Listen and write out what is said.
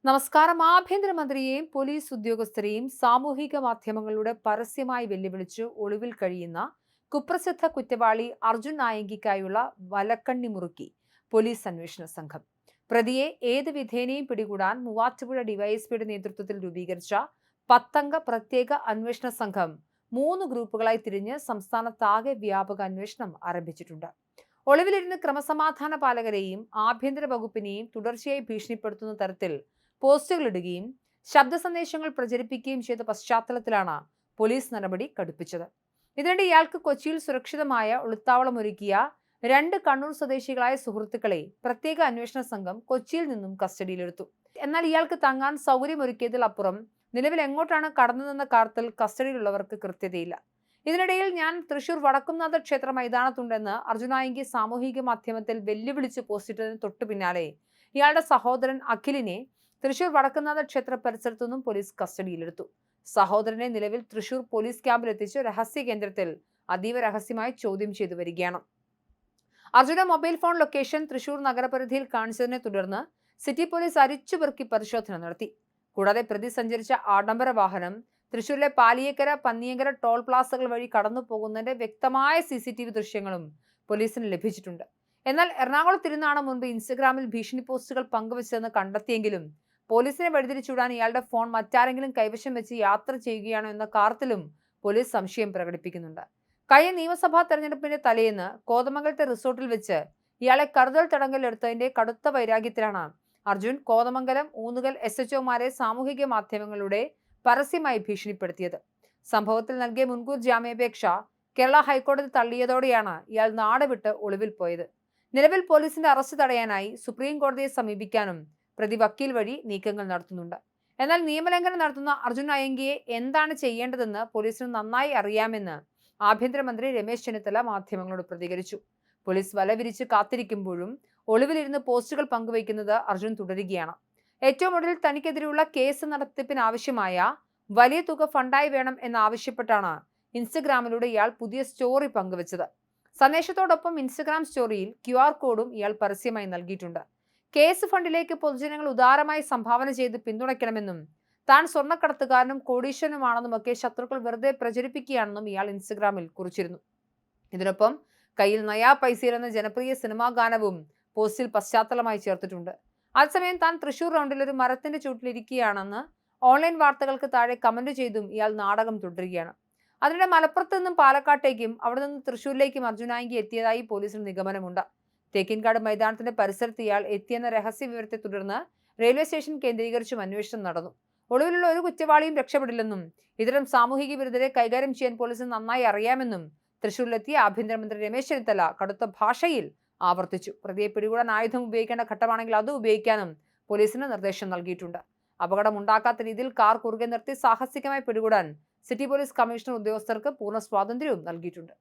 നമസ്കാരം. ആഭ്യന്തരമന്ത്രിയെയും പോലീസ് ഉദ്യോഗസ്ഥരെയും സാമൂഹിക മാധ്യമങ്ങളിലൂടെ പരസ്യമായി വെല്ലുവിളിച്ച് ഒളിവിൽ കഴിയുന്ന കുപ്രസിദ്ധ കുറ്റവാളി അർജുൻ നായങ്കിക്കായുള്ള വലക്കണ്ണി മുറുക്കി പോലീസ് അന്വേഷണ സംഘം. പ്രതിയെ ഏത് വിധേനയും പിടികൂടാൻ മൂവാറ്റുപുഴ ഡിവൈഎസ്പിയുടെ നേതൃത്വത്തിൽ രൂപീകരിച്ച 10 അംഗ പ്രത്യേക അന്വേഷണ സംഘം 3 ഗ്രൂപ്പുകളായി തിരിഞ്ഞ് സംസ്ഥാനത്താകെ വ്യാപക അന്വേഷണം ആരംഭിച്ചിട്ടുണ്ട്. ഒളിവിലിരുന്ന് ക്രമസമാധാന പാലകരെയും ആഭ്യന്തര വകുപ്പിനെയും തുടർച്ചയായി ഭീഷണിപ്പെടുത്തുന്ന തരത്തിൽ പോസ്റ്റുകൾ ഇടുകയും ശബ്ദ സന്ദേശങ്ങൾ പ്രചരിപ്പിക്കുകയും ചെയ്ത പശ്ചാത്തലത്തിലാണ് പോലീസ് നടപടി കടുപ്പിച്ചത്. ഇതിനിടെ ഇയാൾക്ക് കൊച്ചിയിൽ സുരക്ഷിതമായ ഒളിത്താവളമൊരുക്കിയ 2 കണ്ണൂർ സ്വദേശികളായ സുഹൃത്തുക്കളെ പ്രത്യേക അന്വേഷണ സംഘം കൊച്ചിയിൽ നിന്നും കസ്റ്റഡിയിലെടുത്തു. എന്നാൽ ഇയാൾക്ക് തങ്ങാൻ സൗകര്യമൊരുക്കിയതിൽ അപ്പുറം നിലവിൽ എങ്ങോട്ടാണ് കടന്നതെന്ന കാര്യത്തിൽ കസ്റ്റഡിയിലുള്ളവർക്ക് കൃത്യതയില്ല. ഇതിനിടയിൽ ഞാൻ തൃശൂർ വടക്കുംനാഥ ക്ഷേത്ര മൈതാനത്തുണ്ടെന്ന് അർജുനായങ്കി സാമൂഹിക മാധ്യമത്തിൽ വെല്ലുവിളിച്ച് പോസ്റ്റിട്ടതിന് തൊട്ടു പിന്നാലെ ഇയാളുടെ സഹോദരൻ അഖിലിനെ തൃശൂർ വടക്കുംനാഥ ക്ഷേത്ര പരിസരത്തു നിന്നും പോലീസ് കസ്റ്റഡിയിലെടുത്തു. സഹോദരനെ നിലവിൽ തൃശൂർ പോലീസ് ക്യാമ്പിലെത്തിച്ച് രഹസ്യ കേന്ദ്രത്തിൽ അതീവ രഹസ്യമായി ചോദ്യം ചെയ്തു വരികയാണ്. അർജുന്റെ മൊബൈൽ ഫോൺ ലൊക്കേഷൻ തൃശൂർ നഗരപരിധിയിൽ കാണിച്ചതിനെ തുടർന്ന് സിറ്റി പോലീസ് അരിച്ചുപെറുക്കി പരിശോധന നടത്തി. കൂടാതെ പ്രതി സഞ്ചരിച്ച ആഡംബര വാഹനം തൃശൂരിലെ പാലിയേക്കര പന്നിയങ്കര ടോൾ പ്ലാസകൾ വഴി കടന്നു പോകുന്നതിന്റെ വ്യക്തമായ CCTV ദൃശ്യങ്ങളും പോലീസിന് ലഭിച്ചിട്ടുണ്ട്. എന്നാൽ എറണാകുളത്തിരുന്നാണ് മുൻപ് ഇൻസ്റ്റഗ്രാമിൽ ഭീഷണി പോസ്റ്റുകൾ പങ്കുവച്ചതെന്ന് കണ്ടെത്തിയെങ്കിലും പോലീസിനെ വഴിതിരിച്ചുവിടാൻ ഇയാളുടെ ഫോൺ മറ്റാരെങ്കിലും കൈവശം വെച്ച് യാത്ര ചെയ്യുകയാണോ എന്ന കാര്യത്തിലും പോലീസ് സംശയം പ്രകടിപ്പിക്കുന്നുണ്ട്. കഴിഞ്ഞ നിയമസഭാ തെരഞ്ഞെടുപ്പിന്റെ തലേന്ന് കോതമംഗലത്തെ റിസോർട്ടിൽ വെച്ച് ഇയാളെ കരുതൽ തടങ്കലിലെടുത്തതിന്റെ കടുത്ത വൈരാഗ്യത്തിലാണ് അർജുൻ കോതമംഗലം ഊന്നുകൽ SHOമാരെ സാമൂഹിക മാധ്യമങ്ങളിലൂടെ പരസ്യമായി ഭീഷണിപ്പെടുത്തിയത്. സംഭവത്തിൽ നൽകിയ മുൻകൂർ ജാമ്യാപേക്ഷ കേരള ഹൈക്കോടതി തള്ളിയതോടെയാണ് ഇയാൾ നാട് വിട്ട് ഒളിവിൽ പോയത്. നിലവിൽ പോലീസിന്റെ അറസ്റ്റ് തടയാനായി സുപ്രീം കോടതിയെ സമീപിക്കാനും പ്രതി വക്കീൽ വഴി നീക്കങ്ങൾ നടത്തുന്നുണ്ട്. എന്നാൽ നിയമലംഘനം നടത്തുന്ന അർജുൻ നായങ്കിയെ എന്താണ് ചെയ്യേണ്ടതെന്ന് പോലീസിന് നന്നായി അറിയാമെന്ന് ആഭ്യന്തരമന്ത്രി രമേശ് ചെന്നിത്തല മാധ്യമങ്ങളോട് പ്രതികരിച്ചു. പോലീസ് വലവിരിച്ച് കാത്തിരിക്കുമ്പോഴും ഒളിവിലിരുന്ന് പോസ്റ്റുകൾ പങ്കുവയ്ക്കുന്നത് അർജുൻ തുടരുകയാണ്. ഏറ്റവും ഒടുവിൽ തനിക്കെതിരെയുള്ള കേസ് നടത്തിപ്പിനാവശ്യമായ വലിയ തുക ഫണ്ടായി വേണം എന്നാവശ്യപ്പെട്ടാണ് ഇൻസ്റ്റഗ്രാമിലൂടെ ഇയാൾ പുതിയ സ്റ്റോറി പങ്കുവച്ചത്. സന്ദേശത്തോടൊപ്പം ഇൻസ്റ്റഗ്രാം സ്റ്റോറിയിൽ QR കോഡും ഇയാൾ പരസ്യമായി നൽകിയിട്ടുണ്ട്. കേസ് ഫണ്ടിലേക്ക് പൊതുജനങ്ങൾ ഉദാരമായി സംഭാവന ചെയ്ത് പിന്തുണയ്ക്കണമെന്നും താൻ സ്വർണ്ണക്കടത്തുകാരനും കോടീശ്വരനുമാണെന്നുമൊക്കെ ശത്രുക്കൾ വെറുതെ പ്രചരിപ്പിക്കുകയാണെന്നും ഇയാൾ ഇൻസ്റ്റഗ്രാമിൽ കുറിച്ചിരുന്നു. ഇതിനൊപ്പം കയ്യിൽ നയാ പൈസയിലെന്ന ജനപ്രിയ സിനിമാ ഗാനവും പോസ്റ്റിൽ പശ്ചാത്തലമായി ചേർത്തിട്ടുണ്ട്. അതേസമയം താൻ തൃശൂർ റൗണ്ടിൽ ഒരു മരത്തിന്റെ ചുവട്ടിലിരിക്കുകയാണെന്ന് ഓൺലൈൻ വാർത്തകൾക്ക് താഴെ കമന്റ് ചെയ്തും ഇയാൾ നാടകം തുടരുകയാണ്. അതിനിടെ മലപ്പുറത്ത് നിന്നും പാലക്കാട്ടേക്കും അവിടെ നിന്ന് തൃശൂരിലേക്കും അർജുനായങ്കി എത്തിയതായി പോലീസിന് നിഗമനമുണ്ട്. തേക്കിൻകാട് മൈതാനത്തിന്റെ പരിസരത്ത് ഇയാൾ എത്തിയെന്ന രഹസ്യ വിവരത്തെ തുടർന്ന് റെയിൽവേ സ്റ്റേഷൻ കേന്ദ്രീകരിച്ചും അന്വേഷണം നടന്നു. ഒടുവിലുള്ള ഒരു കുറ്റവാളിയും രക്ഷപ്പെടില്ലെന്നും ഇത്തരം സാമൂഹിക വിരുദ്ധരെ കൈകാര്യം ചെയ്യാൻ പോലീസിന് നന്നായി അറിയാമെന്നും തൃശൂരിലെത്തിയ ആഭ്യന്തരമന്ത്രി രമേശ് ചെന്നിത്തല കടുത്ത ഭാഷയിൽ ആവർത്തിച്ചു. പ്രതിയെ പിടികൂടാൻ ആയുധം ഉപയോഗിക്കേണ്ട ഘട്ടമാണെങ്കിൽ അത് ഉപയോഗിക്കാനും പോലീസിന് നിർദ്ദേശം നൽകിയിട്ടുണ്ട്. അപകടമുണ്ടാക്കാത്ത രീതിയിൽ കാർ കുറുകെ നിർത്തി സാഹസികമായി പിടികൂടാൻ സിറ്റി പോലീസ് കമ്മീഷണർ ഉദ്യോഗസ്ഥർക്ക് പൂർണ്ണ സ്വാതന്ത്ര്യവും നൽകിയിട്ടുണ്ട്.